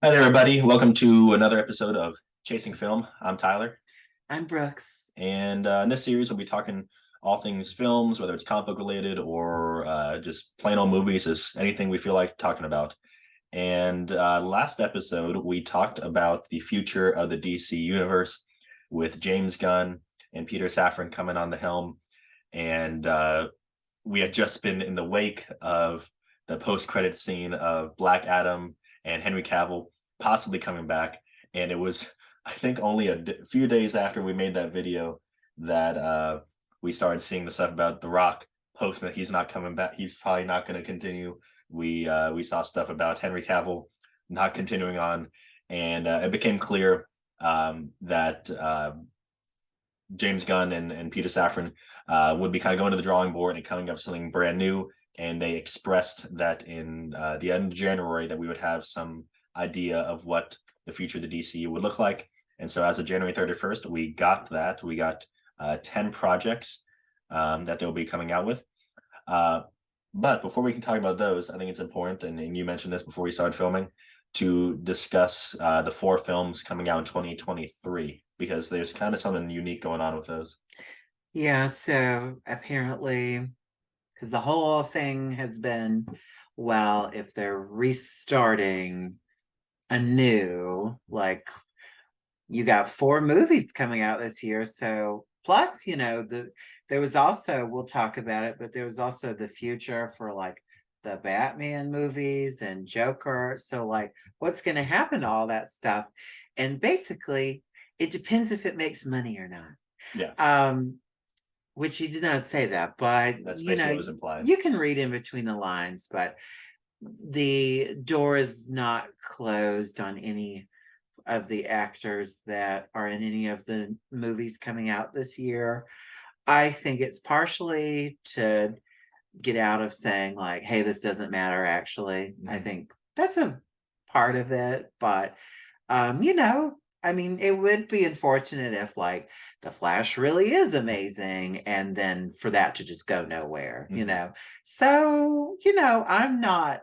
Hi there, everybody. Welcome to another episode of Chasing Film. I'm Tyler, I'm Brooks. and in this series, we'll be talking all things films, whether it's comic book related or just plain old movies, is anything we feel like talking about. And last episode, we talked about the future of the DC universe with James Gunn and Peter Safran coming on the helm, and we had just been in the wake of the post-credit scene of Black Adam and Henry Cavill possibly coming back, and it was I think only a few days after we made that video that we started seeing the stuff about The Rock posting that he's not coming back. He's probably not going to continue. We saw stuff about Henry Cavill not continuing on, and it became clear that James Gunn and Peter Safran would be kind of going to the drawing board and coming up with something brand new. And they expressed that in the end of January that we would have some idea of what the future of the DCU would look like. And so as of January 31st, we got that. We got 10 projects that they'll be coming out with. But before we can talk about those, I think it's important, and you mentioned this before we started filming, to discuss the four films coming out in 2023 because there's kind of something unique going on with those. Yeah, so apparently, because the whole thing has been, well, if they're restarting anew, like you got four movies coming out this year. So plus, there was also, we'll talk about it, but there was also the future for like the Batman movies and Joker. So like what's gonna happen to all that stuff? And basically it depends if it makes money or not. Yeah, Um, which he did not say that, but that's basically what was implied. you can read in between the lines, but the door is not closed on any of the actors that are in any of the movies coming out this year. I think it's partially to get out of saying like, hey, this doesn't matter actually. I think that's a part of it, but I mean, it would be unfortunate if like the Flash really is amazing and then for that to just go nowhere. So, I'm not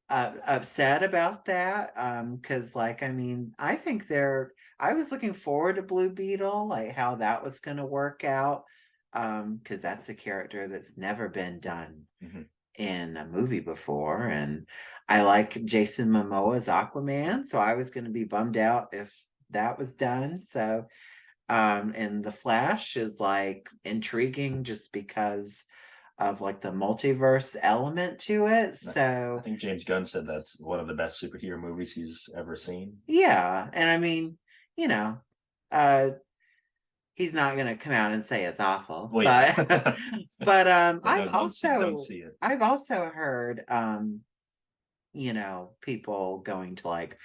upset about that because like I mean I think I was looking forward to Blue Beetle, like how that was going to work out because that's a character that's never been done Mm-hmm. in a movie before, and I like Jason Momoa's Aquaman, so I was going to be bummed out if that was done. So and the Flash is like intriguing just because of like the multiverse element to it. I So think James Gunn said that's one of the best superhero movies he's ever seen. yeah, and I mean, you know, uh he's not going to come out and say it's awful, Well, but yeah, but but don't see it. I've also heard people going to like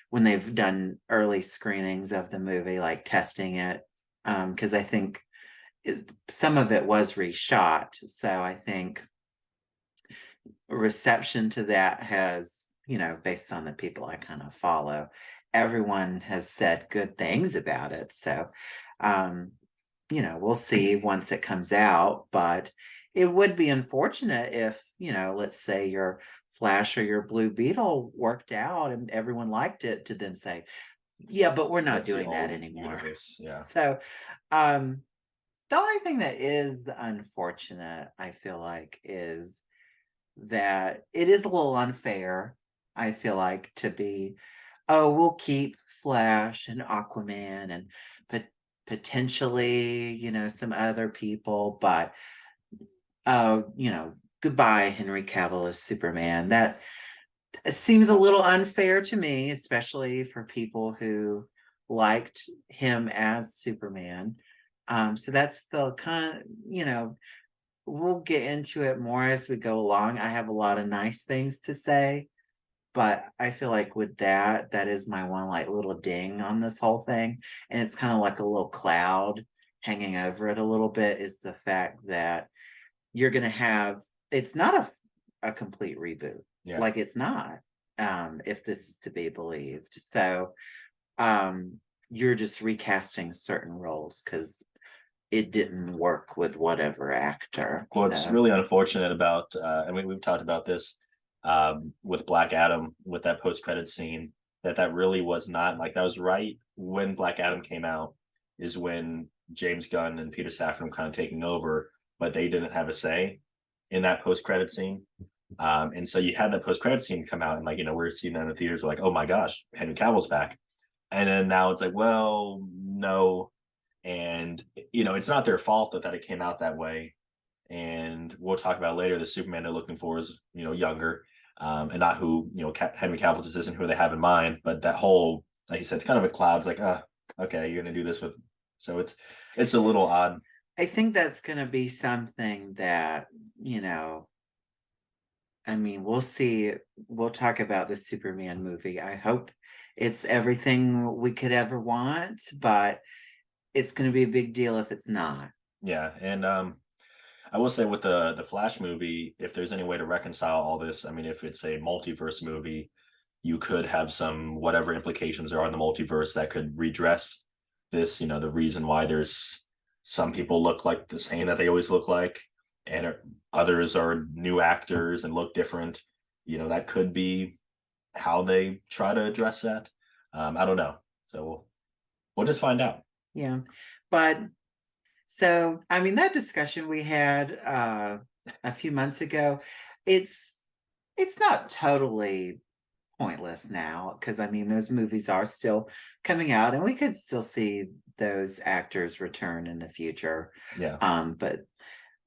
when they've done early screenings of the movie, like testing it, because I think some of it was reshot. So I think reception to that has, based on the people I kind of follow, everyone has said good things about it. So, um, we'll see once it comes out, but it would be unfortunate if, let's say your Flash or your Blue Beetle worked out and everyone liked it to then say, yeah, but we're not That's the doing that whole anymore. universe. Yeah. So, um, the only thing that is unfortunate, I feel like, is that it is a little unfair, I feel like, to be, oh, we'll keep Flash and Aquaman and potentially, some other people, but goodbye, Henry Cavill as Superman. That seems a little unfair to me, especially for people who liked him as Superman. So that's the kind of, we'll get into it more as we go along. I have a lot of nice things to say, but I feel like with that is my one like little ding on this whole thing. And it's kind of like a little cloud hanging over it a little bit is the fact that you're going to have, it's not a complete reboot. Yeah. Like it's not, if this is to be believed. So um, you're just recasting certain roles because it didn't work with whatever actor. Well, it's So really unfortunate about, and we've talked about this with Black Adam with that post credit scene. that really was not like that was right when Black Adam came out is when James Gunn and Peter Safran kind of taking over, but they didn't have a say in that post credit scene. And so you had that post credit scene come out, and like we're seeing that in the theaters, we're like, oh my gosh, Henry Cavill's back, and then now it's like, well, no, and it's not their fault that it came out that way, and we'll talk about later. The Superman they're looking for is younger, and not who Henry Cavill just isn't who they have in mind. But that whole, like you said, it's kind of a cloud. It's like, okay, you're gonna do this with, so it's a little odd. I think that's going to be something that, I mean, we'll see. We'll talk about the Superman movie. I hope it's everything we could ever want, but it's going to be a big deal if it's not. Yeah, and I will say with the Flash movie, if there's any way to reconcile all this, I mean, if it's a multiverse movie, you could have some whatever implications there are in the multiverse that could redress this. The reason why there's some people look like the same that they always look like, and others are new actors and look different. That could be how they try to address that. I don't know, so we'll just find out. Yeah, but so I mean that discussion we had a few months ago, it's not totally pointless now, because I mean those movies are still coming out and we could still see those actors return in the future. Yeah. But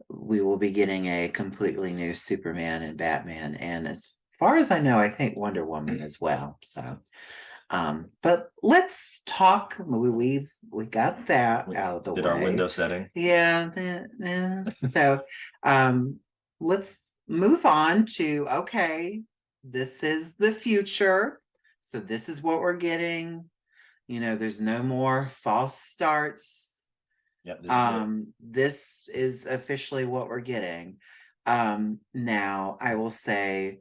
we will be getting a completely new Superman and Batman, and as far as I know, I think Wonder Woman as well. So but let's talk. We got that out of the way. Did our window setting. Yeah. So let's move on to, okay, this is the future. So this is what we're getting. There's no more false starts. Yep, this is officially what we're getting. Now I will say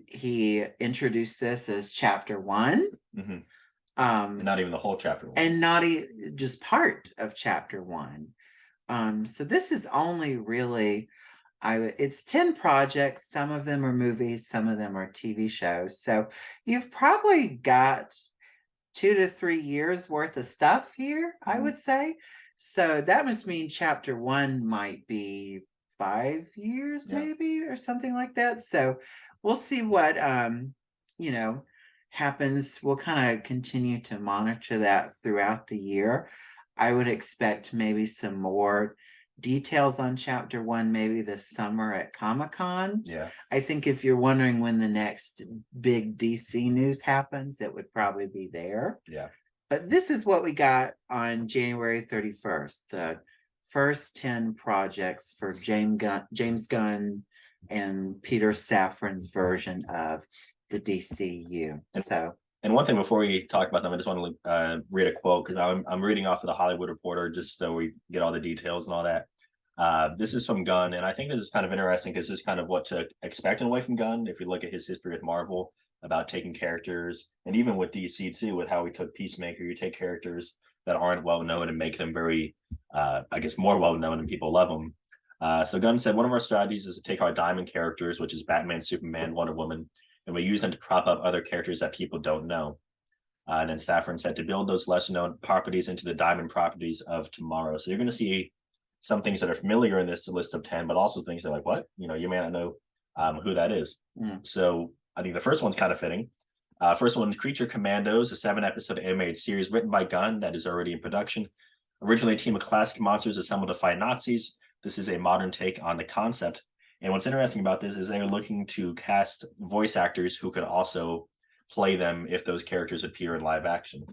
he introduced this as chapter 1. Mm-hmm. And not even the whole chapter 1. And not just part of chapter 1. So this is only really it's 10 projects. Some of them are movies, some of them are TV shows. So you've probably got 2 to 3 years worth of stuff here, I would say. So that must mean chapter 1 might be 5 years, maybe, or something like that. So we'll see what happens. We'll kind of continue to monitor that throughout the year. I would expect maybe some more details on chapter 1 maybe this summer at Comic-Con. Yeah. I think if you're wondering when the next big DC news happens, it would probably be there. Yeah. But this is what we got on January 31st. The first 10 projects for James Gunn and Peter Safran's version of the DCU. And one thing before we talk about them, I just want to read a quote, because I'm reading off of the Hollywood Reporter just so we get all the details and all that. This is from Gunn, and I think this is kind of interesting because this is kind of what to expect in a way from Gunn. If you look at his history with Marvel, about taking characters, and even with DC too, with how he took Peacemaker, you take characters that aren't well known and make them very, I guess, more well known and people love them. So Gunn said, one of our strategies is to take our diamond characters, which is Batman, Superman, Wonder Woman, and we use them to prop up other characters that people don't know. And then Safran said to build those less known properties into the diamond properties of tomorrow. So you're going to see some things that are familiar in this list of 10, but also things that are like, what? You may not know who that is. So I think the first one's kind of fitting. First one, Creature Commandos, a 7-episode animated series written by Gunn that is already in production. Originally a team of classic monsters assembled to fight Nazis. This is a modern take on the concept. And what's interesting about this is they're looking to cast voice actors who could also play them if those characters appear in live action.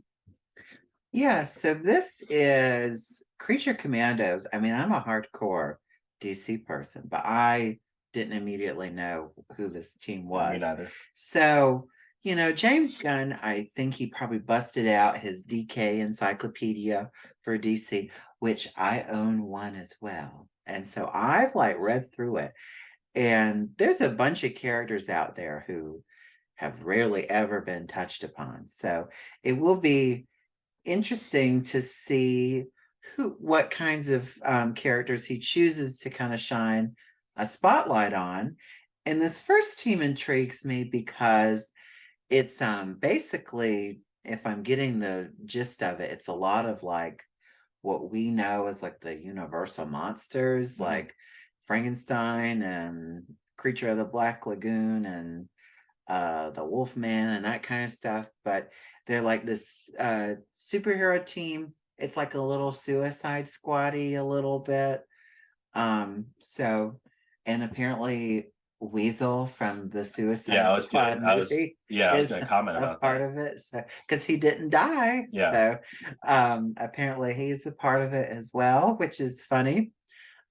Yeah, so this is Creature Commandos. I mean, I'm a hardcore DC person, but I didn't immediately know who this team was. Me neither. So, James Gunn, I think he probably busted out his DK encyclopedia for DC, which I own one as well. And so I've read through it. And there's a bunch of characters out there who have rarely ever been touched upon. So it will be interesting to see what kinds of characters he chooses to kind of shine a spotlight on. And this first team intrigues me because It's basically, if I'm getting the gist of it, it's a lot of like what we know as like the universal monsters, Mhm. like Frankenstein and Creature of the Black Lagoon and the Wolfman and that kind of stuff. But they're like this superhero team. It's like a little Suicide Squaddy a little bit. So, and apparently Weasel from the Yeah, Suicide I was gonna. Squad I was. movie Yeah, I was is gonna comment a about part that. of it. So, because he didn't die, Yeah. so apparently he's a part of it as well, which is funny.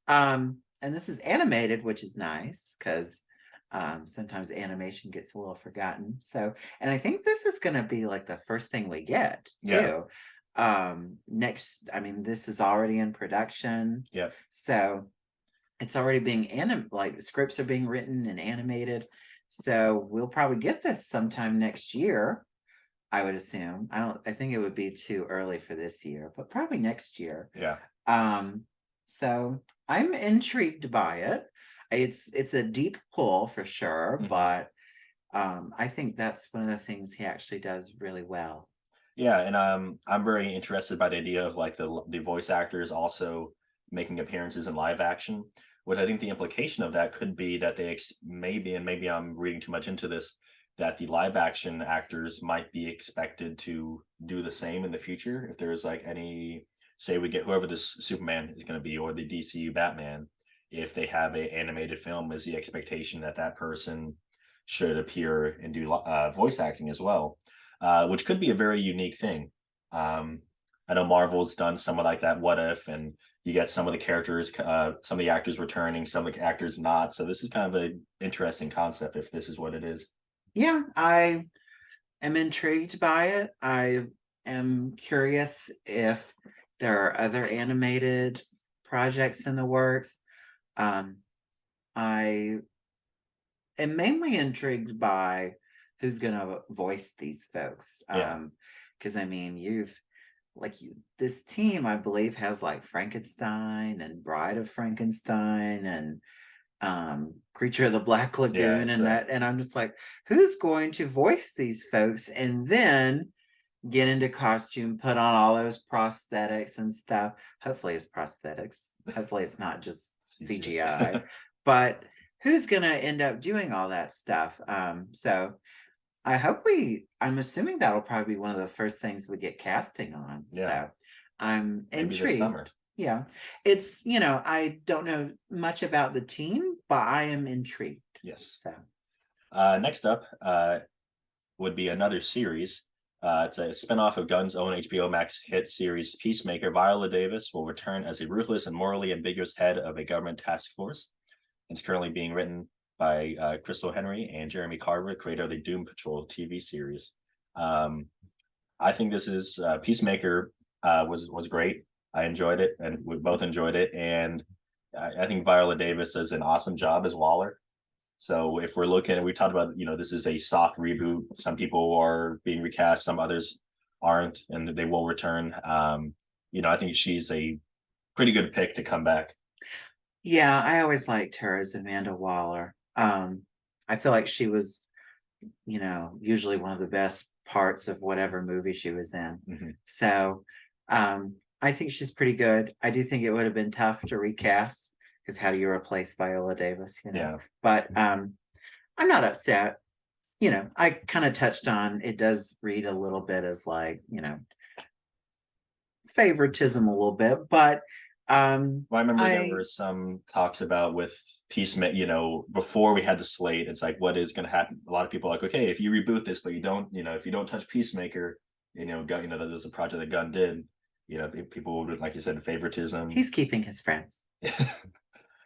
And this is animated, which is nice because sometimes animation gets a little forgotten. So, and I think this is going to be like the first thing we get Yeah. too. Next, I mean, this is already in production, Yeah. so it's already being like the scripts are being written and animated. So we'll probably get this sometime next year. I would assume. I think it would be too early for this year, but probably next year. Yeah. Um, so I'm intrigued by it. It's a deep pull for sure, Mhm. but I think that's one of the things he actually does really well. Yeah, and I'm very interested by the idea of like the voice actors also making appearances in live action. What I think the implication of that could be that maybe, and maybe I'm reading too much into this, that the live action actors might be expected to do the same in the future. If there's like any, say we get whoever this Superman is going to be, or the DCU Batman, if they have a animated film, is the expectation that that person should appear and do voice acting as well, which could be a very unique thing. Um, I know Marvel's done somewhat like that. What if, and you get some of the characters, some of the actors returning, some of the actors not. So this is kind of an interesting concept if this is what it is. Yeah, I am intrigued by it. I am curious if there are other animated projects in the works. Um, I am mainly intrigued by who's going to voice these folks. Yeah, Because I mean, this team, I believe, has like Frankenstein and Bride of Frankenstein and Creature of the Black yeah, Lagoon it's and that. And I'm just like, who's going to voice these folks? And then get into costume, put on all those prosthetics and stuff. Hopefully it's prosthetics. Hopefully it's not just CGI. But who's gonna end up doing all that stuff? So I'm assuming that'll probably be one of the first things we get casting on. Yeah, So I'm maybe this intrigued. summer. Yeah. It's, I don't know much about the team, but I am intrigued. Yes. So Next up would be another series. It's a spinoff of Gunn's own HBO Max hit series Peacemaker. Viola Davis will return as a ruthless and morally ambiguous head of a government task force. It's currently being written by Crystal Henry and Jeremy Carver, creator of the Doom Patrol TV series. Um, I think this is Peacemaker was great. I enjoyed it, and we both enjoyed it. And I think Viola Davis does an awesome job as Waller. So if we're looking, we talked about, this is a soft reboot. Some people are being recast, some others aren't, and they will return. I think she's a pretty good pick to come back. yeah, I always liked her as Amanda Waller. I feel like she was, usually one of the best parts of whatever movie she was in. Mm-hmm. So I think she's pretty good. I do think it would have been tough to recast because how do you replace Viola Davis? Yeah. But I'm not upset. I kind of touched on it does read a little bit as like, favoritism a little bit, but Well, I remember there I were some talks about with Peacemaker, before we had the slate, it's like, what is going to happen? A lot of people are like, okay, if you reboot this, but you don't, if you don't touch Peacemaker, Gun, that was a project that Gunn did, people would, like you said, favoritism. he's keeping his friends.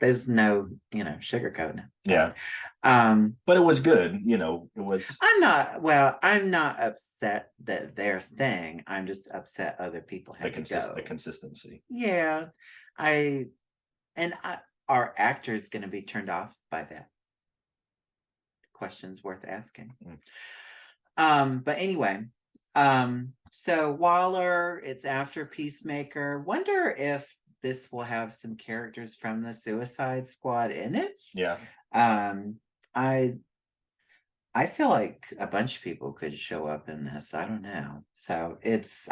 There's no, sugarcoating it. Yeah. Um, But it was good, it was I'm not upset that they're staying. I'm just upset other people had to the go. consistency. Yeah. I and I, are actors going to be turned off by that? Questions worth asking. Mm. But anyway, so Waller, it's after Peacemaker. Wonder if this will have some characters from the Suicide Squad in it. Yeah. Um, I I feel like a bunch of people could show up in this. I don't know. So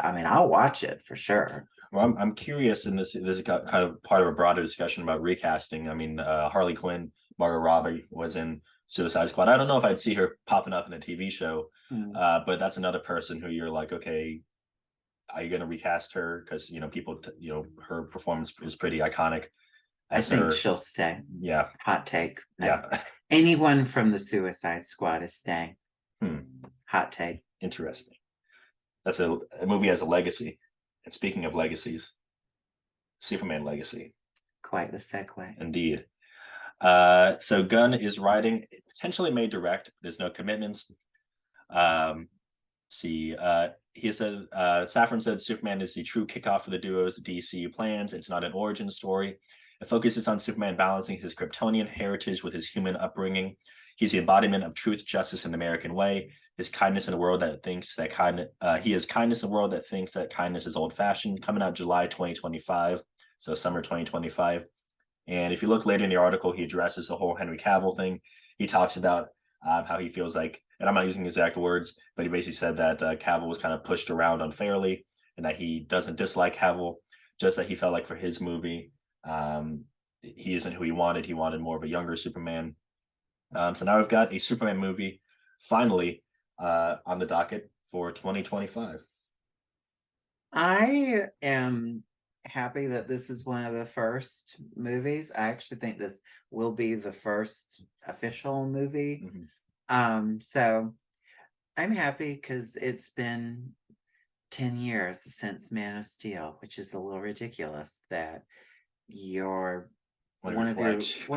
I mean, I'll watch it for sure. Well, I'm curious, and this is kind of part of a broader discussion about recasting. I mean, Harley Quinn, Margot Robbie was in Suicide Squad. I don't know if I'd see her popping up in a TV show, Mm. but that's another person who you're like, okay, are you going to recast her? Because people, her performance is pretty iconic I as think her. she'll stay. Yeah, Hot take. yeah. Anyone from the Suicide Squad is staying. Hot take. Interesting. That's a movie has a legacy. And speaking of legacies, Superman legacy. Quite the segue. Indeed. So Gunn is writing, potentially may direct. There's no commitments. See, he said, Safran said Superman is the true kickoff for the duo's DCU plans. It's not an origin story. It focuses on Superman balancing his Kryptonian heritage with his human upbringing. He's the embodiment of truth, justice, and the American way. His kindness in a world that thinks that he is kindness in a world that thinks that kindness is old-fashioned. Coming out July 2025, so summer 2025. And if you look later in the article, he addresses the whole Henry Cavill thing. He talks about how he feels like, and I'm not using exact words, but he basically said that Cavill was kind of pushed around unfairly, and that he doesn't dislike Cavill, just that he felt like for his movie, he isn't who he wanted. He wanted more of a younger Superman. So now we've got a Superman movie finally on the docket for 2025. I am happy that this is one of the first movies. I actually think this will be the first official movie. So I'm happy because it's been 10 years since Man of Steel, which is a little ridiculous that your one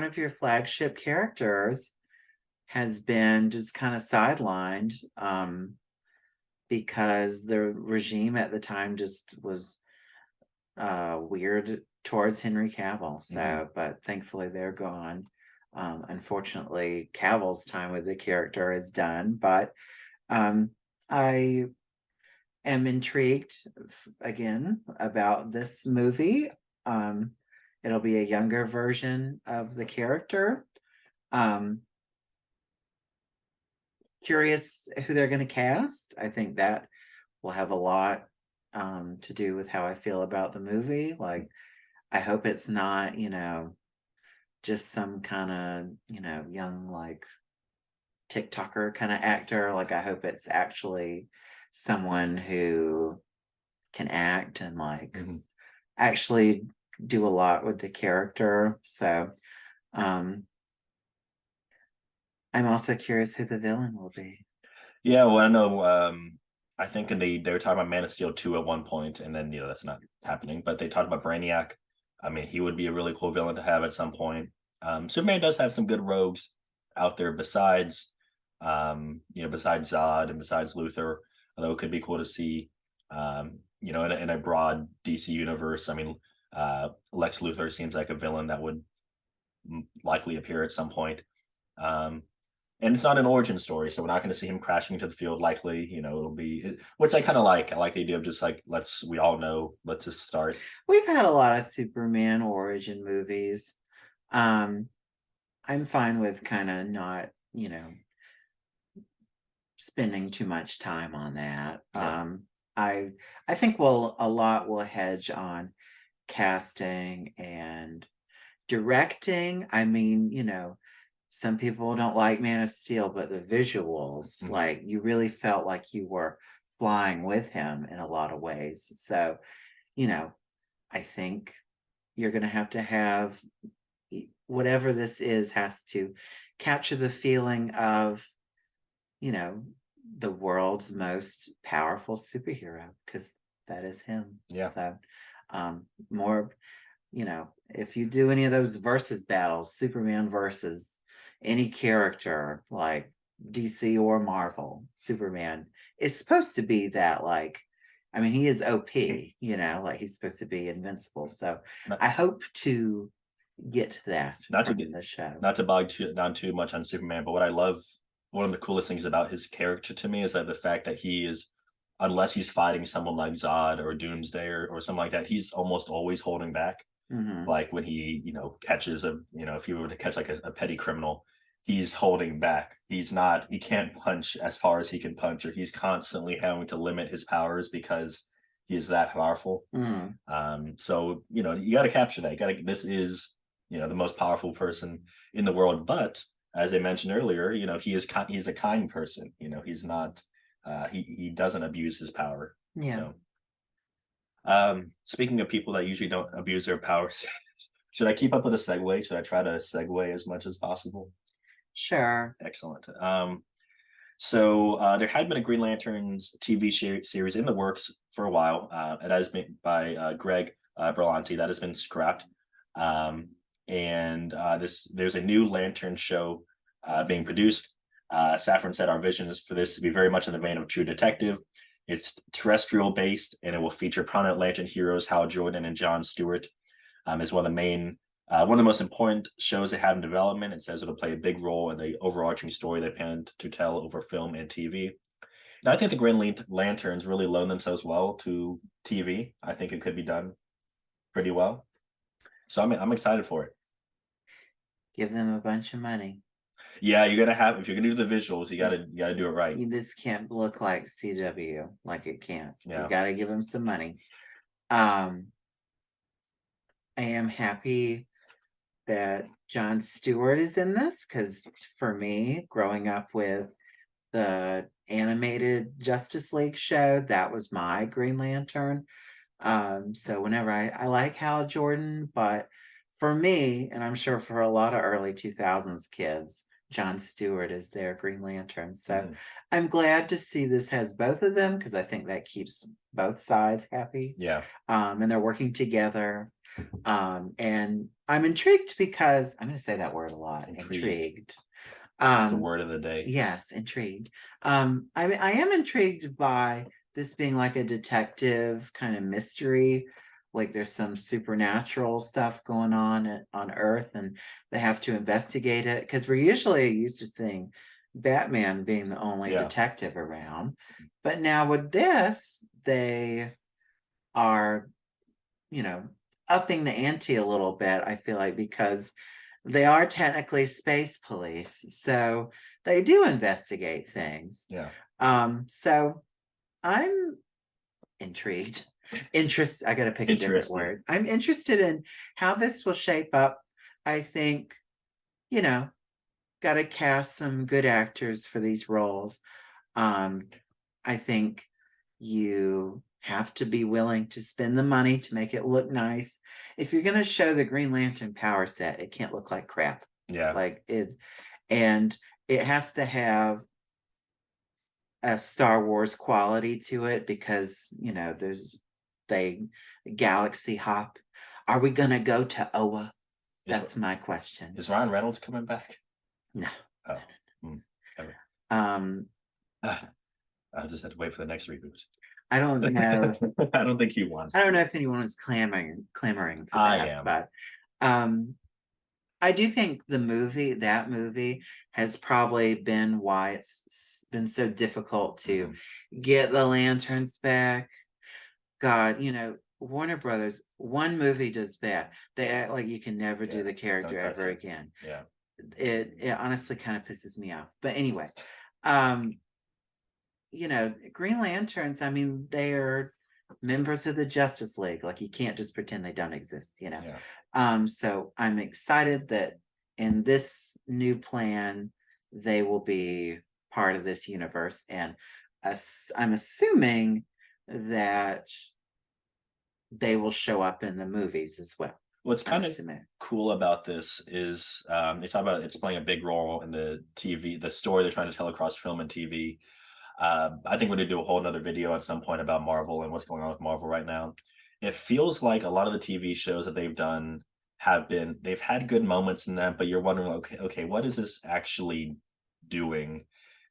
of your flagship characters has been just kind of sidelined because the regime at the time just was weird towards Henry Cavill. So, but thankfully they're gone. Unfortunately, Cavill's time with the character is done, but I am intrigued again about this movie. It'll be a younger version of the character. Curious who they're going to cast. I think that will have a lot to do with how I feel about the movie. Like, I hope it's not, just some kind of, young, like, TikToker kind of actor. Like, I hope it's actually someone who can act and, like, actually do a lot with the character. So, I'm also curious who the villain will be. Yeah, well, I know. I think they were talking about Man of Steel 2 at one point, and then that's not happening. But they talked about Brainiac. I mean, he would be a really cool villain to have at some point. Superman does have some good rogues out there besides, besides Zod and besides Luthor. Although it could be cool to see, in a broad DC universe. I mean, Lex Luthor seems like a villain that would likely appear at some point. And it's not an origin story, so we're not going to see him crashing into the field. Likely, it'll be, which I kind of like. I like the idea of just like, we all know, let's just start. We've had a lot of Superman origin movies. I'm fine with kind of not, spending too much time on that. Yeah. I think a lot will hedge on casting and directing. I mean, some people don't like Man of Steel, but the visuals, like, you really felt like you were flying with him in a lot of ways. So, I think you're going to have whatever this is has to capture the feeling of, the world's most powerful superhero, because that is him. Yeah. So, more, if you do any of those versus battles, Superman versus any character like DC or Marvel, Superman is supposed to be that, like, I mean, he is OP, like he's supposed to be invincible. So I hope to get that from the show. Not to bog down too much on Superman, but what I love, one of the coolest things about his character to me is that the fact that he is, unless he's fighting someone like Zod or Doomsday or something like that, he's almost always holding back. Like when he, catches if you were to catch like a petty criminal, he's holding back. He can't punch as far as he can punch, or he's constantly having to limit his powers because he's that powerful. Mm. So you got to capture that. This is the most powerful person in the world, but as I mentioned earlier, he's a kind person. He's not he doesn't abuse his power. Yeah. So speaking of people that usually don't abuse their powers, should I keep up with a segue? Should I try to segue as much as possible? Sure. Excellent. So there had been a Green Lanterns TV series in the works for a while. It has been by Greg Berlanti. That has been scrapped. And there's a new Lantern show being produced. Safran said our vision is for this to be very much in the vein of True Detective. It's terrestrial based, and it will feature prominent Lantern heroes Hal Jordan and John Stewart as one of the most important shows they have in development. It says it'll play a big role in the overarching story they plan to tell over film and TV. Now, I think the Green Lanterns really loan themselves well to TV. I think it could be done pretty well. So I'm excited for it. Give them a bunch of money. Yeah, you gotta have if you're gonna do the visuals, you gotta do it right. This can't look like CW, like it can't. Yeah. You gotta give them some money. I am happy that John Stewart is in this, because for me, growing up with the animated Justice League show, that was my Green Lantern. So whenever I like Hal Jordan, but for me, and I'm sure for a lot of early 2000s kids, John Stewart is their Green Lantern. So I'm glad to see this has both of them, because I think that keeps both sides happy. Yeah. And they're working together. And I'm intrigued because I'm going to say that word a lot. Intrigued. It's the word of the day. Yes, intrigued. I am intrigued by this being like a detective kind of mystery. Like there's some supernatural stuff going on Earth, and they have to investigate it, because we're usually used to seeing Batman being the only detective around. But now with this, they are, upping the ante a little bit, I feel like, because they are technically space police, so they do investigate things. Yeah. So I'm intrigued. I gotta pick a different word. I'm interested in how this will shape up. I think, gotta cast some good actors for these roles. I think you have to be willing to spend the money to make it look nice. If you're going to show the Green Lantern power set, it can't look like crap. Yeah. Like it, and it has to have a Star Wars quality to it, because, there's they galaxy hop. Are we going to go to Oa? That's my question. Is Ryan Reynolds coming back? No. Oh. I just had to wait for the next reboot. I don't know. I don't think he wants. I don't know if anyone is clamoring for that. I am. But I do think that movie has probably been why it's been so difficult to get the Lanterns back. God, Warner Brothers, one movie does bad, they act like you can never do the character ever again. Yeah. It honestly kind of pisses me off. But anyway, Green Lanterns, I mean, they are members of the Justice League. Like, you can't just pretend they don't exist, So I'm excited that in this new plan, they will be part of this universe. And I'm assuming that they will show up in the movies as well. What's kind of cool about this is they talk about it's playing a big role in the story they're trying to tell across film and TV. I think we're going to do a whole nother video at some point about Marvel and what's going on with Marvel right now. It feels like a lot of the TV shows that they've done they've had good moments in them, but you're wondering, okay, what is this actually doing?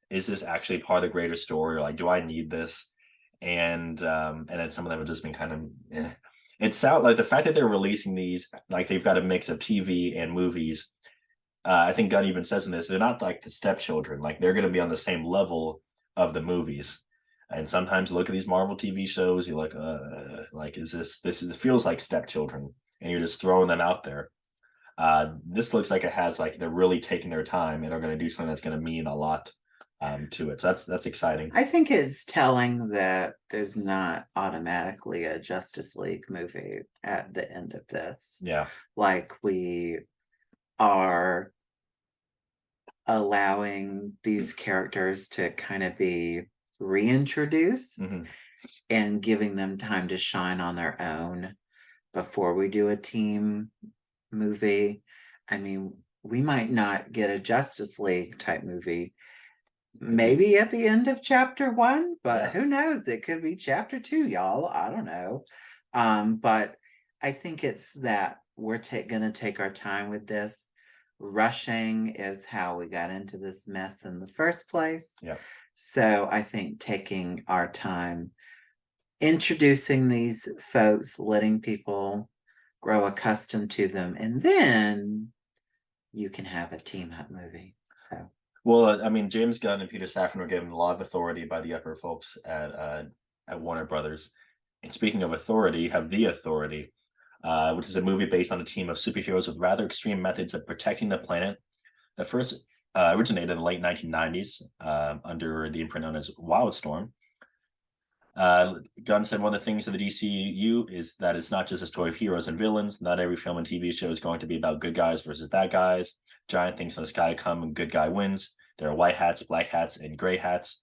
Is this actually part of the greater story? Or like, do I need this? And then some of them have just been kind of, It sounds like the fact that they're releasing these, like they've got a mix of TV and movies. I think Gunn even says in this, they're not like the stepchildren. Like they're going to be on the same level of the movies. And sometimes you look at these Marvel TV shows, you're like, is it feels like stepchildren, and you're just throwing them out there. This looks like it has like they're really taking their time and are going to do something that's going to mean a lot to it. So that's exciting. I think it's telling that there's not automatically a Justice League movie at the end of this. Yeah. Like we are allowing these characters to kind of be reintroduced Mm-hmm. and giving them time to shine on their own before we do a team movie. I mean, we might not get a Justice League type movie maybe at the end of chapter 1, but Yeah. who knows? It could be chapter 2, y'all. I don't know. But I think it's that we're gonna take our time with this. Rushing is how we got into this mess in the first place. Yeah. So I think taking our time, introducing these folks, letting people grow accustomed to them, and then you can have a team up movie. So Well, I mean, James Gunn and Peter Safran were given a lot of authority by the upper folks at Warner Brothers. And speaking of authority, have The Authority, which is a movie based on a team of superheroes with rather extreme methods of protecting the planet. The first originated in the late 1990s under the imprint known as Wildstorm. Gunn said one of the things of the DCU is that it's not just a story of heroes and villains. Not every film and TV show is going to be about good guys versus bad guys. Giant things from the sky come and good guy wins. There are white hats, black hats, and gray hats.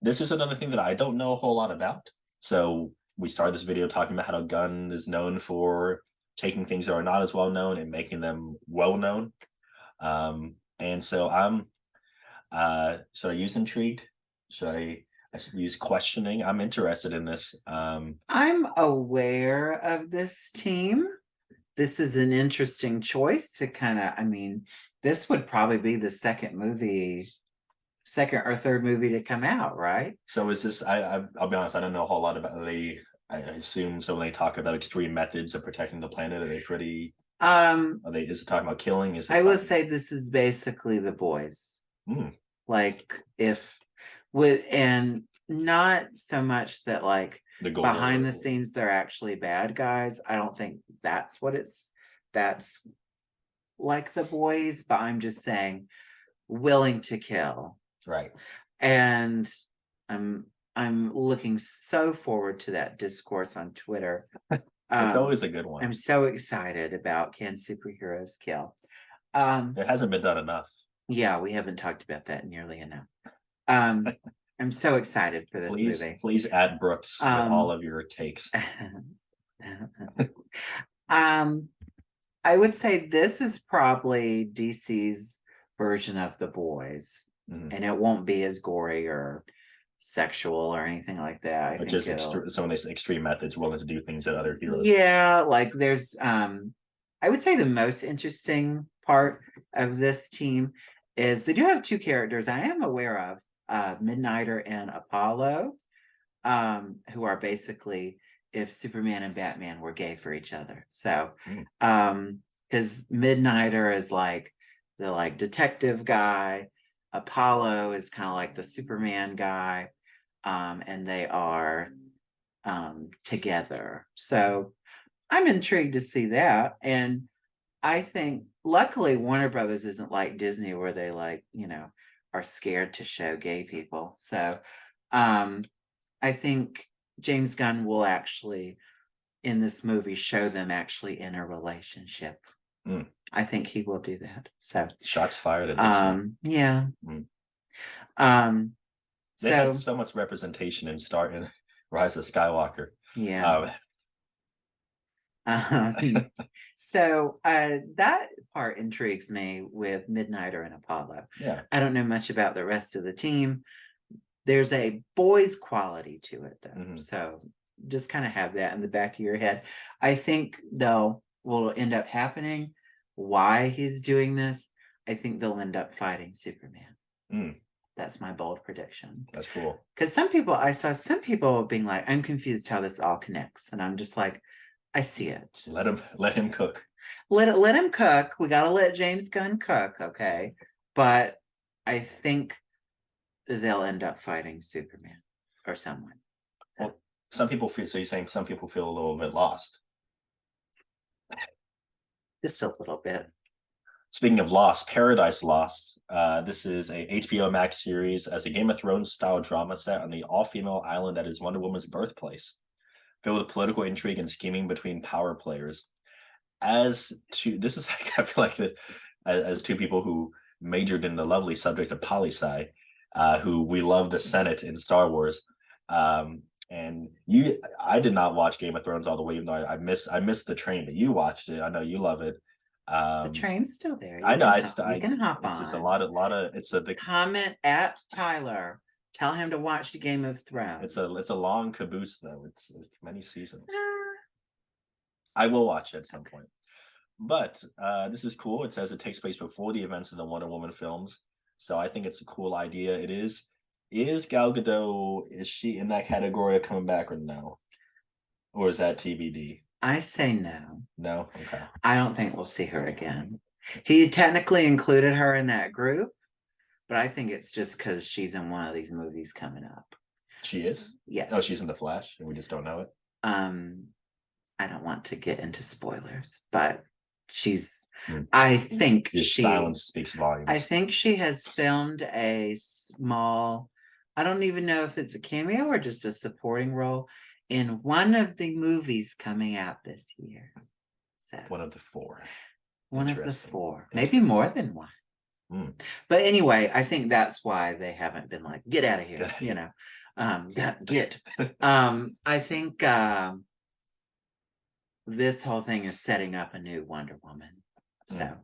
This is another thing that I don't know a whole lot about. So we started this video talking about how Gunn is known for taking things that are not as well known and making them well known. And so should I use intrigued? I should use questioning. I'm interested in this. I'm aware of this team. This is an interesting choice to kind of, I mean, this would probably be the second or third movie to come out, right? So is this? I'll be honest. I don't know a whole lot about the. I assume so when they talk about extreme methods of protecting the planet, are they pretty? Are they? Is it talking about killing? Is it? I will say this is basically The Boys. Like if with and not so much that like behind the scenes they're actually bad guys. I don't think that's that's like The Boys, but I'm just saying willing to kill. Right. And I'm looking so forward to that discourse on Twitter. It's always a good one. I'm so excited about Can Superheroes Kill? It hasn't been done enough. Yeah, we haven't talked about that nearly enough. I'm so excited for this movie. Please add Brooks with all of your takes. I would say this is probably DC's version of The Boys, and it won't be as gory or sexual or anything like that. I think just some of these extreme methods, willing to do things that other heroes. Yeah, like there's I would say the most interesting part of this team is they do have two characters I am aware of, Midnighter and Apollo, who are basically if Superman and Batman were gay for each other. So because Midnighter is like the like detective guy, Apollo is kind of like the Superman guy, and they are together. So I'm intrigued to see that. And I think luckily Warner Brothers isn't like Disney where they like, you know, are scared to show gay people. So I think James Gunn will actually in this movie show them actually in a relationship. I think he will do that. So shots fired at this yeah. They had so much representation in Rise of Skywalker. Yeah. So that part intrigues me with Midnighter and Apollo. Yeah. I don't know much about the rest of the team. There's a boys quality to it though. So just kind of have that in the back of your head. I think though will end up happening why he's doing this. I think they'll end up fighting Superman. That's my bold prediction. That's cool. Because I saw some people being like, I'm confused how this all connects. And I'm just like, I see it. Let him cook. Let him cook. We gotta let James Gunn cook, okay? But I think they'll end up fighting Superman or someone. Well, some people feel. So you're saying some people feel a little bit lost. just a little bit. Speaking of Lost, Paradise Lost. This is a HBO Max series as a Game of Thrones style drama set on the all-female island that is Wonder Woman's birthplace, filled with political intrigue and scheming between power players. As to this is like I feel like as two people who majored in the lovely subject of poli-sci, who we love the Senate in Star Wars. And I did not watch Game of Thrones all the way, even though I missed the train, but you watched it. I know you love it. The train's still there. I know. You can hop on. It's just a lot of. It's a comment at Tyler. Tell him to watch the Game of Thrones. It's a long caboose though. It's many seasons. I will watch it at some point. But this is cool. It says it takes place before the events of the Wonder Woman films, so I think it's a cool idea. It is. Is Gal Gadot, is she in that category of coming back or no? Or is that TBD? I say no. No? Okay. I don't think we'll see her again. He technically included her in that group, but I think it's just because she's in one of these movies coming up. She is? Yes. Oh, she's in The Flash, and we just don't know it? I don't want to get into spoilers, but I think Your silence speaks volumes. I think she has filmed a small, I don't even know if it's a cameo or just a supporting role in one of the movies coming out this year. So, one of the four. One of the four. Maybe more than one. But anyway, I think that's why they haven't been like, get out of here, you know. I think this whole thing is setting up a new Wonder Woman. So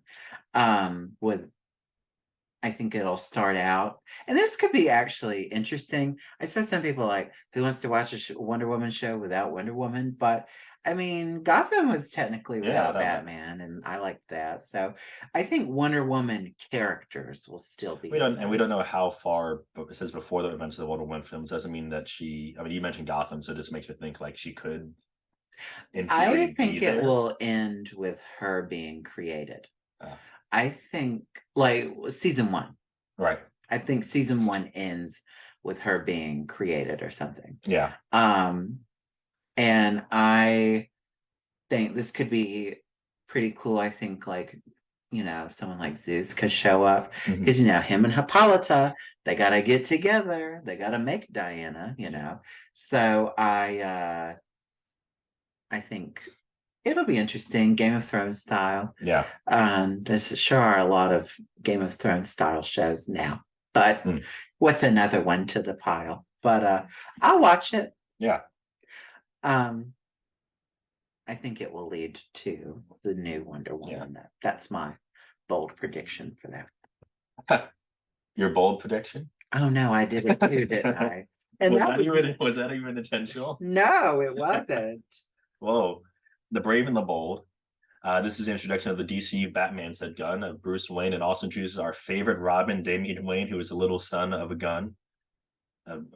I think it'll start out, and this could be actually interesting. I saw some people like, who wants to watch a Wonder Woman show without Wonder Woman? But I mean, Gotham was technically without Batman, and I like that. So I think Wonder Woman characters will still be. We don't know how far, but it says before the events of the Wonder Woman films. Doesn't mean that I mean, you mentioned Gotham, so this makes me think like she could. I think it will end with her being created. I think like season 1. Right. I think season 1 ends with her being created or something. Yeah. And I think this could be pretty cool. I think like, you know, someone like Zeus could show up because, you know, him and Hippolyta, they got to get together. They got to make Diana, you know. So I think it'll be interesting, Game of Thrones style. Yeah. There's sure are a lot of Game of Thrones style shows now, but what's another one to the pile? But I'll watch it. Yeah. I think it will lead to the new Wonder Woman. Yeah. That's my bold prediction for that. Your bold prediction? Oh no, I did it too, didn't I? And was that even intentional? No, it wasn't. Whoa. The Brave and the Bold. This is the introduction of the DCU Batman, said Gunn, of Bruce Wayne, and also introduces our favorite Robin, Damian Wayne, who is a little son of a gun.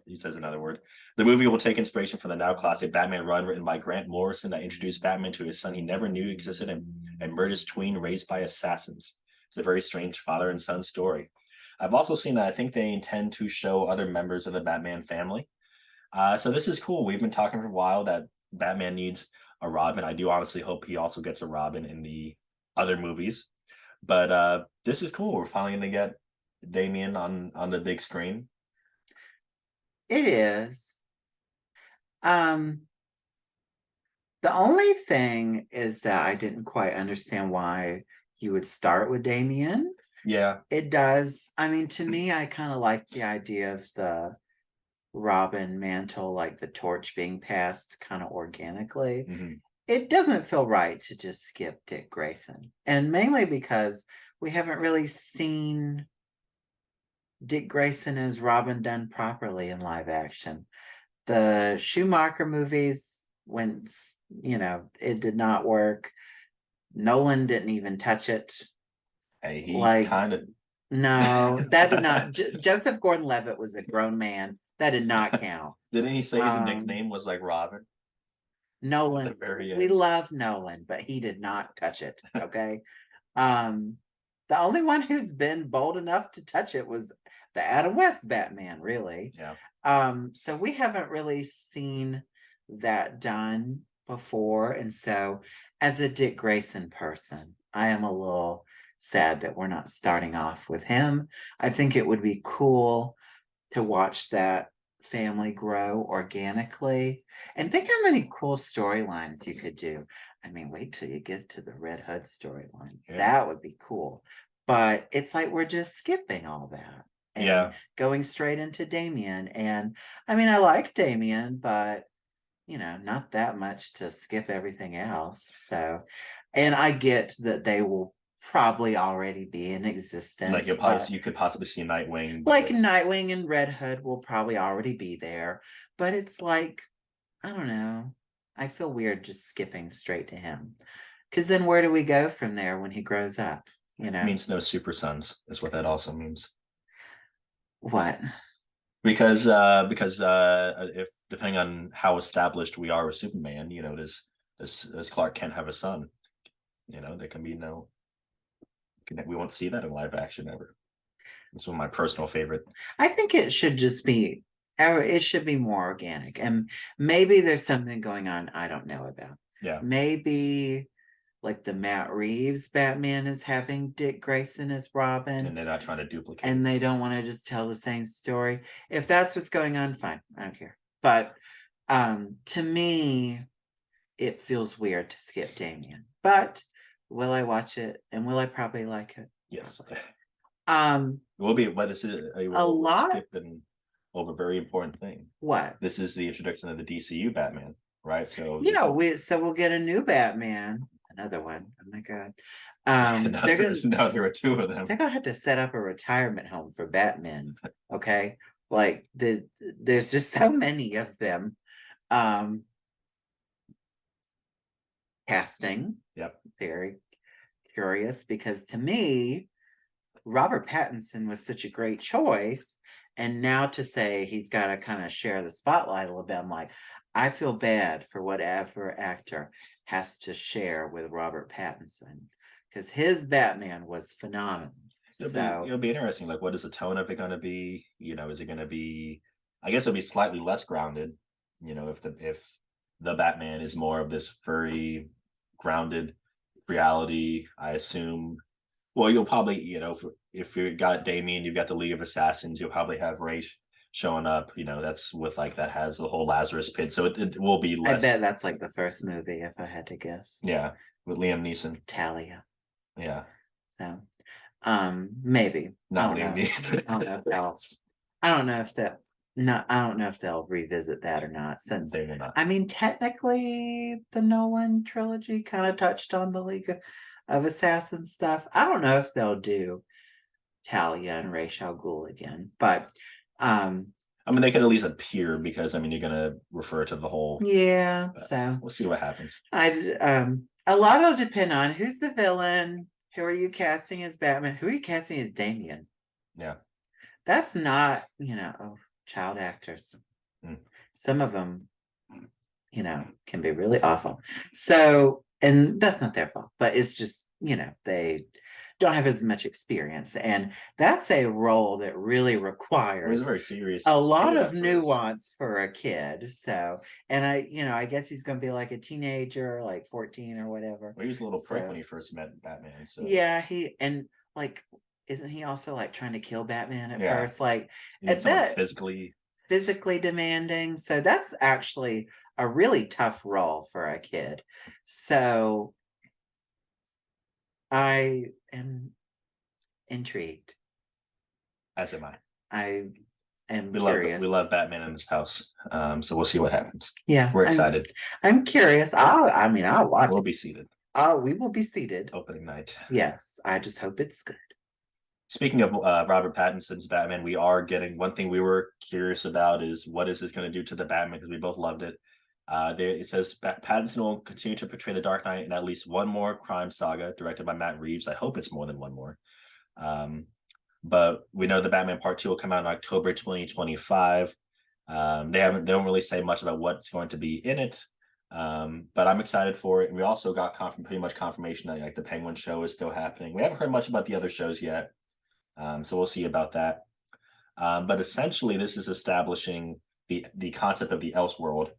He says another word. The movie will take inspiration from the now classic Batman run written by Grant Morrison that introduced Batman to his son he never knew existed and murderous tween raised by assassins. It's a very strange father and son story. I've also seen that I think they intend to show other members of the Batman family. So this is cool. We've been talking for a while that Batman needs a Robin. I do honestly hope he also gets a Robin in the other movies. But this is cool. We're finally going to get Damian on the big screen. It is. The only thing is that I didn't quite understand why you would start with Damian. Yeah. It does. I mean, to me, I kind of like the idea of the Robin mantle, like the torch being passed kind of organically. It doesn't feel right to just skip Dick Grayson. And mainly because we haven't really seen Dick Grayson as Robin done properly in live action. The Schumacher movies, when, you know, it did not work. Nolan didn't even touch it. Hey, he kind of. No, that did not. Joseph Gordon-Levitt was a grown man. That did not count. Didn't he say his nickname was like Robin? Nolan. We love Nolan, but he did not touch it. Okay. The only one who's been bold enough to touch it was the Adam West Batman, really. Yeah. So we haven't really seen that done. before. And so, as a Dick Grayson person, I am a little sad that we're not starting off with him. I think it would be cool to watch that family grow organically. And think how many cool storylines you could do. I mean, wait till you get to the Red Hood storyline. Yeah. That would be cool. But it's like we're just skipping all that and Yeah. going straight into Damien. And I mean, I like Damien, but not that much to skip everything else. So, and I get that they will probably already be in existence, You could possibly see Nightwing. like Nightwing and Red Hood will probably already be there. But it's like, I don't know. I feel weird just skipping straight to him. Because then where do we go from there when he grows up? Means no Super Sons is what that also means. What? Because if depending on how established we are with Superman, does Clark Kent have a son? There can be no. We won't see that in live action ever. It's one of my personal favorite. I think it should just be, it should be more organic. And maybe there's something going on I don't know about. Yeah. Maybe like the Matt Reeves Batman is having Dick Grayson as Robin. And they're not trying to duplicate. And they don't want to just tell the same story. If that's what's going on, fine. I don't care. But to me, it feels weird to skip Damien. But will I watch it? And will I probably like it? Yes. It will be, but this is a lot skipping over a very important thing. What? This is the introduction of the DCU Batman, right? So yeah, we'll get a new Batman, another one. Oh my god. There were two of them. They're gonna have to set up a retirement home for Batman. Okay, like there's just so many of them. Casting. Yep. Very curious because to me, Robert Pattinson was such a great choice. And now to say he's got to kind of share the spotlight a little bit, I'm like, I feel bad for whatever actor has to share with Robert Pattinson because his Batman was phenomenal. It'll be interesting. Like, what is the tone of it going to be? Is it going to be? I guess it'll be slightly less grounded. If the Batman is more of this very grounded reality, I assume. Well, you'll probably, if you got Damien, you've got the League of Assassins, you'll probably have Ra's showing up. That's with that has the whole Lazarus Pit, so it will be less. I bet that's like the first movie, if I had to guess. Yeah, with Liam Neeson. Talia. Yeah. So, maybe not Liam Neeson. I don't know if that. No, I don't know if they'll revisit that or not. Since they will not. I mean, technically, the Nolan trilogy kind of touched on the League of Assassins stuff. I don't know if they'll do Talia and Ra's al Ghul again, but they could at least appear because you're gonna refer to the whole. Yeah, so we'll see what happens. A lot will depend on who's the villain. Who are you casting as Batman? Who are you casting as Damien? Yeah, that's not child actors. Some of them, can be really awful. So, and that's not their fault, but it's just, they don't have as much experience. And that's a role that really requires very serious, a lot of nuance for a kid. So, and I guess he's going to be like a teenager, like 14 or whatever. Well, he was a little prick when he first met Batman. So yeah, isn't he also like trying to kill Batman at first? Like at that physically demanding. So that's actually a really tough role for a kid. So I am intrigued. As am I. I am curious. We love Batman in this house. So we'll see what happens. Yeah. We're excited. I'm curious. I'll watch. We'll be seated. We will be seated. Opening night. Yes. I just hope it's good. Speaking of Robert Pattinson's Batman, we are getting one thing we were curious about is what is this going to do to the Batman because we both loved it. It says Pattinson will continue to portray the Dark Knight in at least one more crime saga directed by Matt Reeves. I hope it's more than one more. But we know the Batman Part 2 will come out in October 2025. They don't really say much about what's going to be in it. But I'm excited for it. And we also got pretty much confirmation that the Penguin show is still happening. We haven't heard much about the other shows yet. So we'll see about that. But essentially, this is establishing the concept of the Elseworld.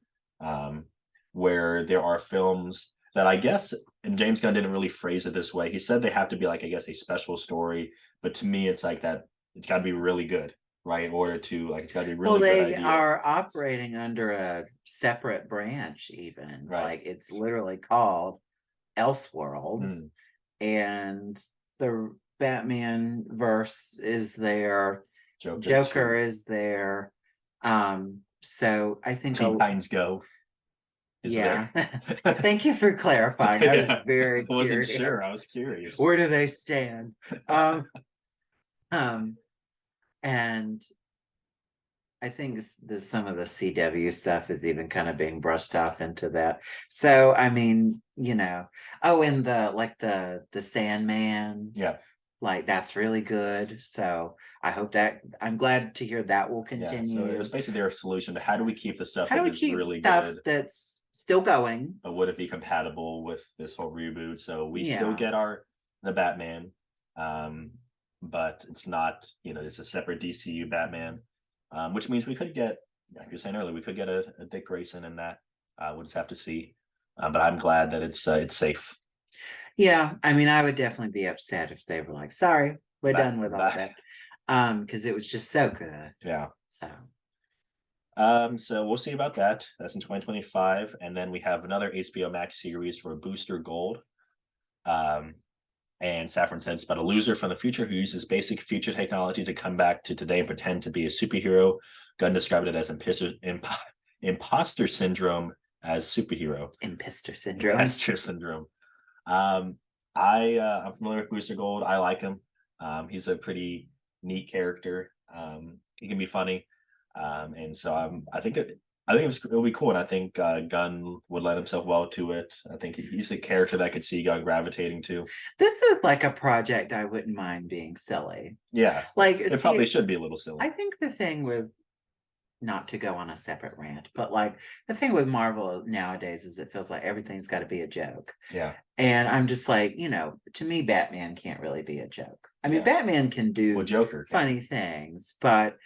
where there are films that I guess, and James Gunn didn't really phrase it this way. He said they have to be like, I guess, a special story, but to me, it's like that. It's got to be really good, right? In order to like, it's got to be a Well, really good they idea, are operating under a separate branch, even. right? Like it's literally called Elseworlds, Mm, and the Batman verse is there, Joker Joker 2, is there. So I think Teen Titans Go is yeah. there. Thank you for clarifying. I was Yeah, very I wasn't curious. sure. I was curious. Where do they stand? Um, um, and I think some of the CW stuff is even kind of being brushed off into that. So I mean, oh, and the Sandman, Yeah, like that's really good. So I hope that I'm glad to hear that will yeah. So it was continue. basically their solution to how do we keep the stuff How do that we is keep really stuff good, that's still going? but would it be compatible with this whole reboot? So we still Yeah. get the Batman, um, but it's not, it's a separate DCU Batman, which means we could get, like you were saying earlier, we could get a Dick Grayson in that. We'll just have to see. But I'm glad that it's safe. Yeah, I mean, I would definitely be upset if they were like, "Sorry, we're That done with all that that," because it was just so good. yeah. So So we'll see about that. That's in 2025, and then we have another HBO Max series for Booster Gold. Um, and Safran said it's about a loser from the future who uses basic future technology to come back to today and pretend to be a superhero. Gunn described it as imposter syndrome as superhero. imposter syndrome. Imposter syndrome. Um, I'm familiar with Booster Gold. I like him. He's a pretty neat character. He can be funny, and so I think it'll be cool, and I think Gunn would lend himself well to it. I think he's a character that I could see Gunn gravitating to. This is like a project I wouldn't mind being silly. Yeah, Like, it probably see, should be a little silly. I think the thing with not to go on a separate rant, but like the thing with Marvel nowadays is it feels like everything's got to be a joke. Yeah, And I'm just like, to me, Batman can't really be a joke. I mean, yeah. Batman can Well, do Joker. funny things, but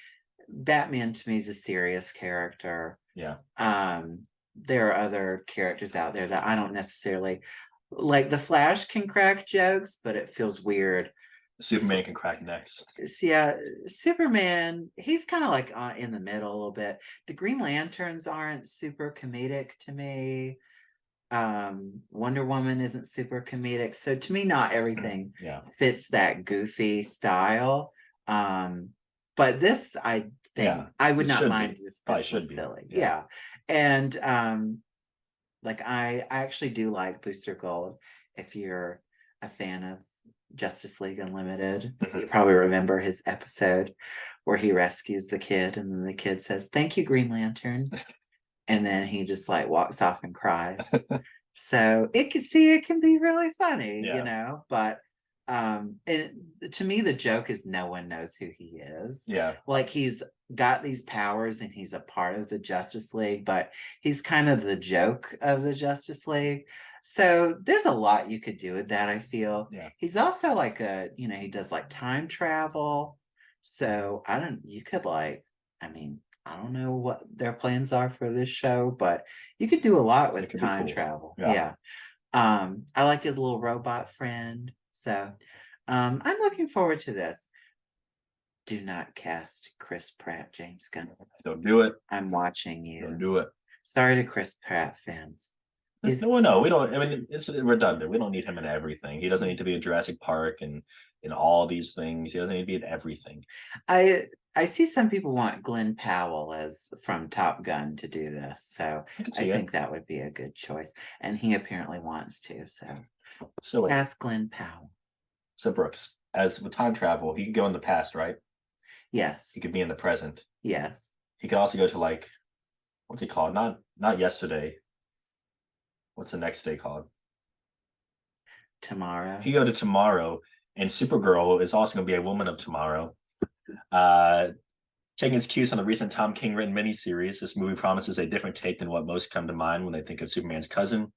Batman to me is a serious character. Yeah, There are other characters out there that I don't necessarily like. The Flash can crack jokes, but it feels weird. Superman can crack necks. Yeah, Superman, he's kind of like in the middle a little bit. The Green Lanterns aren't super comedic to me. Wonder Woman isn't super comedic. So to me, not everything Yeah, fits that goofy style. But this I think yeah. I would It not should mind be. if Probably this should was be. silly. Yeah. Yeah. And like I actually do like Booster Gold. If you're a fan of Justice League Unlimited, you probably remember his episode where he rescues the kid and then the kid says, "Thank you, Green Lantern." And then he just like walks off and cries. So it can be really funny, Yeah. but and to me the joke is no one knows who he is. Yeah. Like he's got these powers and he's a part of the Justice League, but he's kind of the joke of the Justice League. So there's a lot you could do with that, I feel. Yeah. He's also like he does like time travel. So you could like, I mean, I don't know what their plans are for this show, but you could do a lot with could be time cool. travel. Yeah. I like his little robot friend. So I'm looking forward to this. Do not cast Chris Pratt, James Gunn. Don't do it. I'm watching Don't you. do it. Sorry to Chris Pratt fans. No, we don't. I mean, it's redundant. We don't need him in everything. He doesn't need to be in Jurassic Park and in all these things. He doesn't need to be in everything. I see some people want Glenn Powell as from Top Gun to do this, so I think that would be a good choice. And he apparently wants to. So wait. ask Glenn Powell. So Brooks, as with time travel, he could go in the past, right? Yes. He could be in the present. Yes. He could also go to like, what's he called? Not yesterday. What's the next day called? Tomorrow. He could go to tomorrow, and Supergirl is also going to be a woman of tomorrow. Taking its cues from the recent Tom King written miniseries, this movie promises a different take than what most come to mind when they think of Superman's cousin.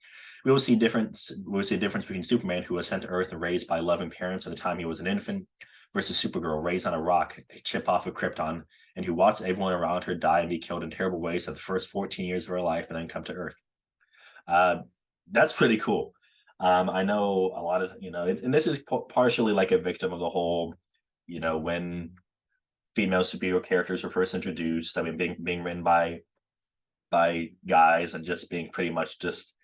We will see a difference between Superman, who was sent to Earth and raised by loving parents at the time he was an infant, versus Supergirl, raised on a rock, a chip off of Krypton, and who watched everyone around her die and be killed in terrible ways for the first 14 years of her life and then come to Earth. That's pretty cool. I know a lot of, and this is partially like a victim of the whole, when female superhero characters were first introduced. I mean, being written by guys and just being pretty much just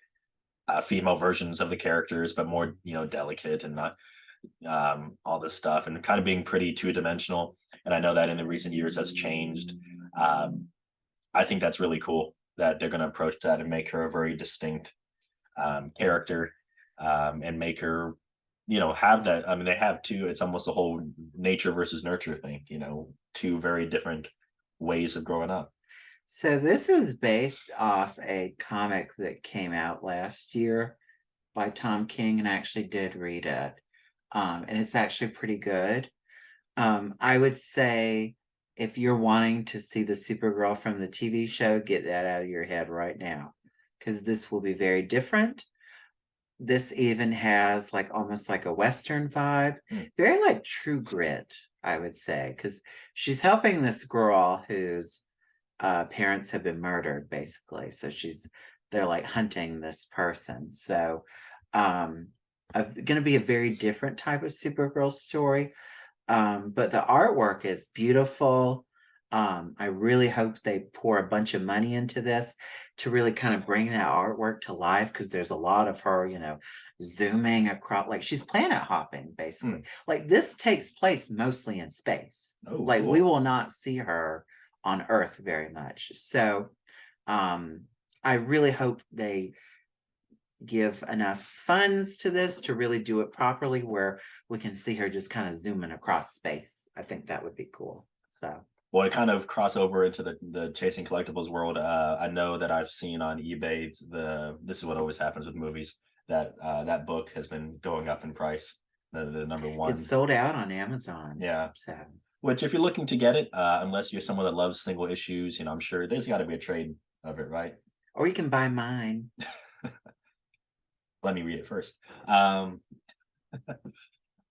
female versions of the characters, but more, delicate and not all this stuff, and kind of being pretty two-dimensional. And I know that in the recent years has changed. I think that's really cool that they're going to approach that and make her a very distinct character, and make her, have that. I mean, they have two. It's almost the whole nature versus nurture thing. Two very different ways of growing up. So this is based off a comic that came out last year by Tom King, and I actually did read it. And it's actually pretty good. I would say if you're wanting to see the Supergirl from the TV show, get that out of your head right now, because this will be very different. This even has like almost like a Western vibe, very like True Grit, I would say, because she's helping this girl whose parents have been murdered, basically. So they're like hunting this person. So going to be a very different type of Supergirl story. But the artwork is beautiful. I really hope they pour a bunch of money into this to really kind of bring that artwork to life, because there's a lot of her, zooming across, like she's planet hopping, basically. Like this takes place mostly in space. Oh, like cool. we will not see her on Earth very much. So I really hope they give enough funds to this to really do it properly, where we can see her just kind of zooming across space. I think that would be cool. So, well, to kind of cross over into the chasing collectibles world, I know that I've seen on eBay this is what always happens with movies, that that book has been going up in price. The number one. It's sold out on Amazon. Yeah. So. Which, if you're looking to get it, unless you're someone that loves single issues, I'm sure there's got to be a trade of it, right? Or you can buy mine. Let me read it first.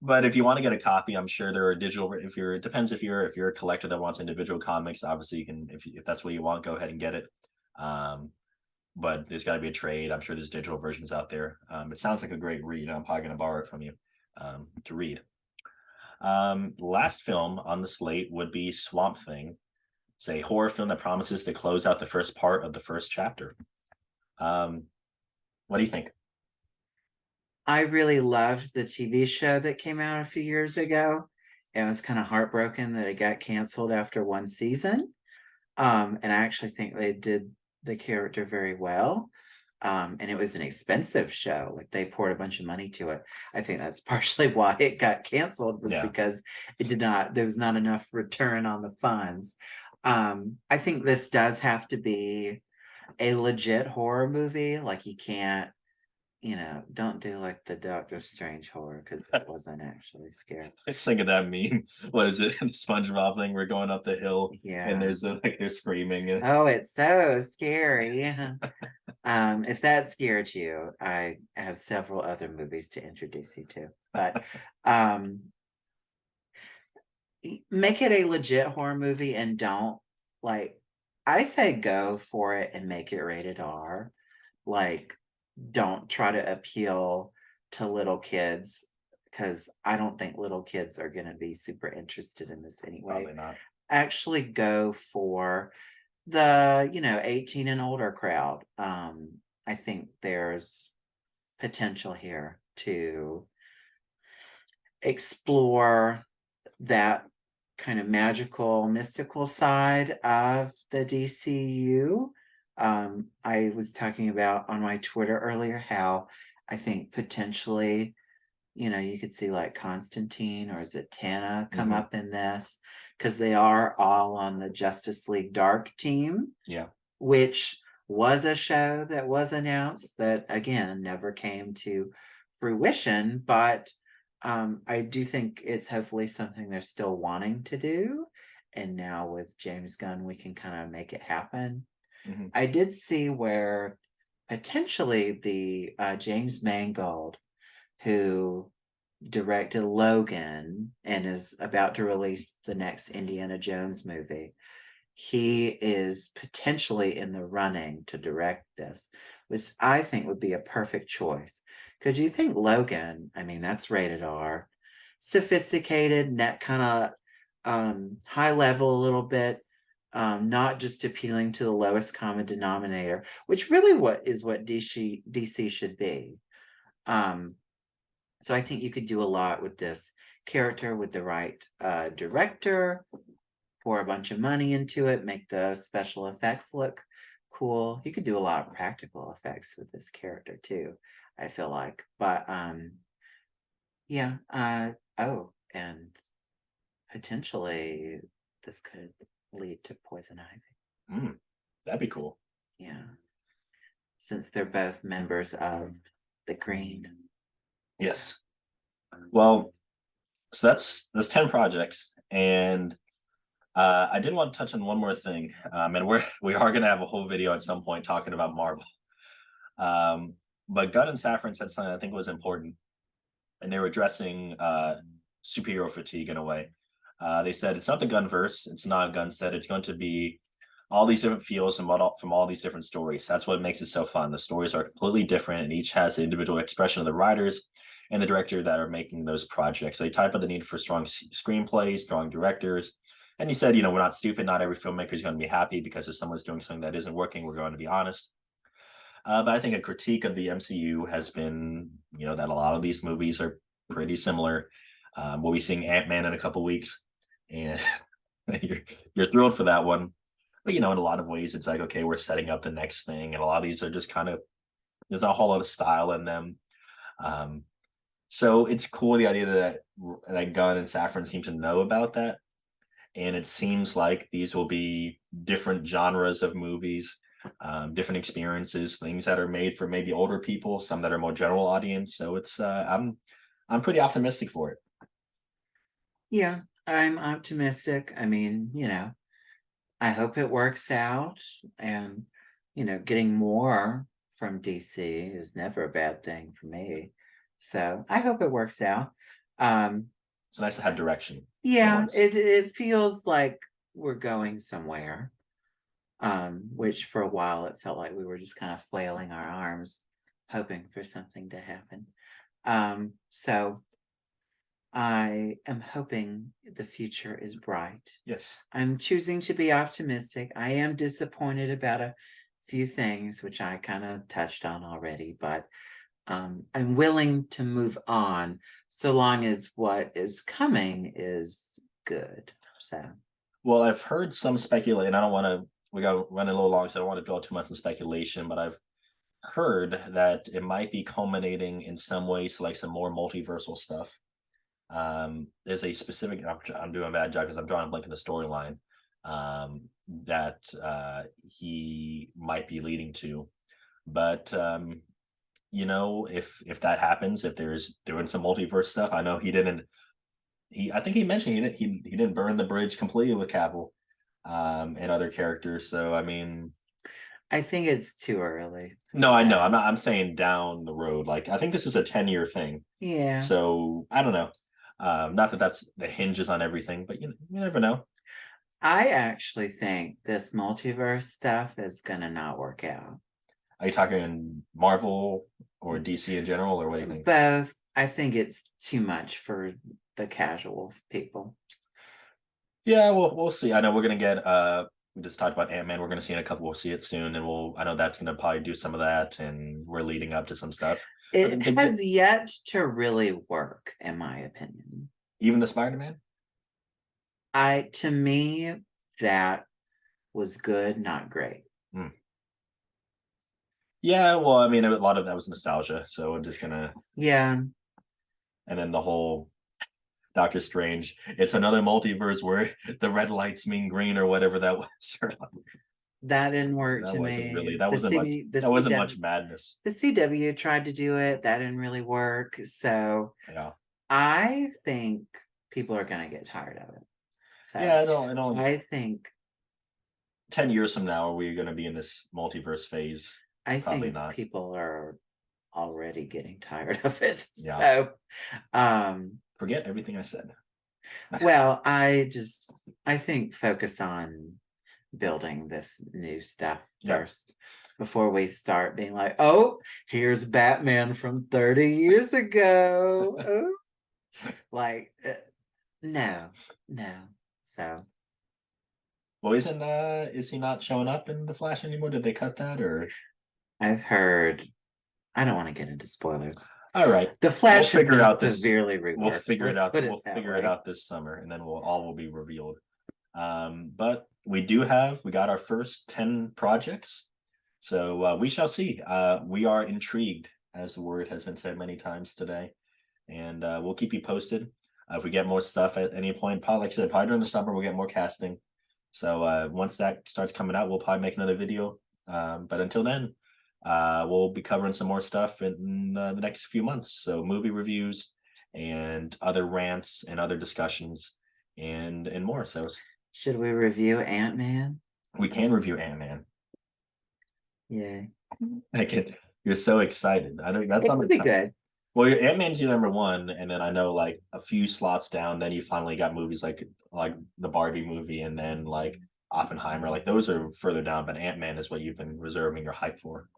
But if you want to get a copy, I'm sure there are digital. It depends if you're a collector that wants individual comics. Obviously, you can, if that's what you want, go ahead and get it. But there's got to be a trade. I'm sure there's digital versions out there. It sounds like a great read. I'm probably going to borrow it from you to read. Last film on the slate would be Swamp Thing. It's a horror film that promises to close out the first part of the first chapter. What do you think? I really loved the TV show that came out a few years ago. And I was kind of heartbroken that it got canceled after one season. And I actually think they did the character very well. And it was an expensive show. Like they poured a bunch of money to it. I think that's partially why it got canceled, was because there was not enough return on the funds. I think this does have to be a legit horror movie. Like you can't, don't do like the Doctor Strange horror, because it wasn't actually scary. I think of that meme. What is it? The SpongeBob thing. We're going up the hill, and there's they're screaming. Oh, it's so scary. If that scared you, I have several other movies to introduce you to. But make it a legit horror movie, and don't, like, I say go for it and make it rated R. Like, don't try to appeal to little kids, because I don't think little kids are going to be super interested in this anyway. Probably not. Actually go for the 18 and older crowd. I think there's potential here to explore that kind of magical, mystical side of the DCU. I was talking about on my Twitter earlier how I think potentially, you could see like Constantine, or is it Tana, come up in this, because they are all on the Justice League Dark team. Yeah. Which was a show that was announced that, again, never came to fruition. But I do think it's hopefully something they're still wanting to do. And now with James Gunn, we can kind of make it happen. I did see where potentially the James Mangold, who directed Logan and is about to release the next Indiana Jones movie, he is potentially in the running to direct this, which I think would be a perfect choice. Because you think Logan, I mean, that's rated R, sophisticated, net kind of high level a little bit, not just appealing to the lowest common denominator, which really what DC should be. Um, so I think you could do a lot with this character with the right director, pour a bunch of money into it, make the special effects look cool. You could do a lot of practical effects with this character too, I feel like. But yeah, oh, and potentially this could lead to Poison Ivy. That'd be cool. Yeah. Since they're both members of the Green. Yes. Well, so that's 10 projects, and I did want to touch on one more thing, and we are going to have a whole video at some point talking about Marvel. But Gunn and Safran said something I think was important, and they were addressing superhero fatigue in a way. They said it's not the Gunverse, it's not Gunn said it's going to be all these different feels from all these different stories. That's what makes it so fun. The stories are completely different, and each has the individual expression of the writers and the director that are making those projects. They type of the need for strong screenplays, strong directors. And he said, we're not stupid. Not every filmmaker is going to be happy because if someone's doing something that isn't working, we're going to be honest. But I think a critique of the MCU has been, that a lot of these movies are pretty similar. We'll be seeing Ant-Man in a couple weeks, and you're thrilled for that one. But in a lot of ways, it's like, okay, we're setting up the next thing, and a lot of these are just kind of, there's not a whole lot of style in them. So it's cool, the idea that Gunn and Safran seem to know about that, and it seems like these will be different genres of movies, different experiences, things that are made for maybe older people, some that are more general audience. So it's I'm pretty optimistic for it. Yeah, I'm optimistic. I mean, I hope it works out, and getting more from DC is never a bad thing for me. So I hope it works out. It's nice to have direction. Yeah, it feels like we're going somewhere. Which for a while it felt like we were just kind of flailing our arms, hoping for something to happen. So I am hoping the future is bright. Yes. I'm choosing to be optimistic. I am disappointed about a few things, which I kind of touched on already, but I'm willing to move on so long as what is coming is good. So, well, I've heard some speculate, and I don't want to. We got to run a little long, so I don't want to dwell too much on speculation. But I've heard that it might be culminating in some ways to like some more multiversal stuff. There's a specific. I'm doing a bad job because I'm drawing a blank in the storyline that he might be leading to, but if that happens, if there's doing some multiverse stuff, I know he didn't. I think he mentioned he didn't burn the bridge completely with Cavill, and other characters. So I mean, I think it's too early. no, I know. I'm saying down the road. Like I think this is a 10-year thing. Yeah. So I don't know. Not that that's the hinges on everything, but you never know. I actually think this multiverse stuff is gonna not work out. Are you talking Marvel or DC in general, or what do you think? Both. I think it's too much for the casual people. Yeah, well, we'll see. I know we're gonna get we just talked about Ant-Man. We're gonna see in a couple. We'll see it soon, and I know that's gonna probably do some of that, and we're leading up to some stuff. It has yet to really work, in my opinion. Even the Spider-Man? To me, that was good, not great. Yeah, well, I mean, a lot of that was nostalgia, so I'm just gonna. Yeah. And then the whole Doctor Strange, it's another multiverse where the red lights mean green or whatever that was. That didn't work that to wasn't me. really that wasn't much madness. The CW tried to do it. That didn't really work. So yeah, I think people are gonna get tired of it. So yeah, I don't. I think 10 years from now, are we going to be in this multiverse phase? I Probably think not. people are already getting tired of it. Yeah. So forget everything I said. well, I think focus on building this new stuff Yep. first before we start being like, oh, here's Batman from 30 years ago. Oh. Like, no. So Well, is he not showing up in the Flash anymore? Did they cut that or? I've heard. I don't want to get into spoilers. All right, The Flash we'll has figure it been out this. severely reworked. We'll figure it Let's out. put it We'll that figure it way. out this summer, and then all will be revealed. But we got our first 10 projects, so we shall see. We are intrigued, as the word has been said many times today, and we'll keep you posted. If we get more stuff at any point, like I said, probably during the summer we'll get more casting. So once that starts coming out, we'll probably make another video. But until then, we'll be covering some more stuff in the next few months. So movie reviews and other rants and other discussions and more. So Should we review Ant-Man? we can review Ant-Man. Yeah. You're so excited. I think that's It on would the be good. Well, Ant-Man's your number one, and then I know like a few slots down, then you finally got movies like the Barbie movie and then like Oppenheimer. Like those are further down, but Ant-Man is what you've been reserving your hype for.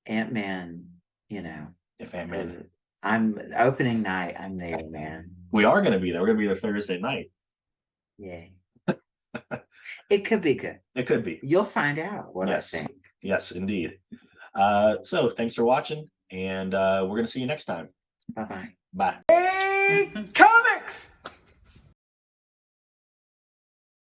Ant-Man, you know. If Ant-Man, I'm opening night. I'm there, man. we are going to be there. We're going to be there Thursday night. Yeah. It could be good. It could be. You'll find out what Yes. I think. Yes, indeed. So thanks for watching, and we're going to see you next time. Bye-bye. Bye. Hey, comics!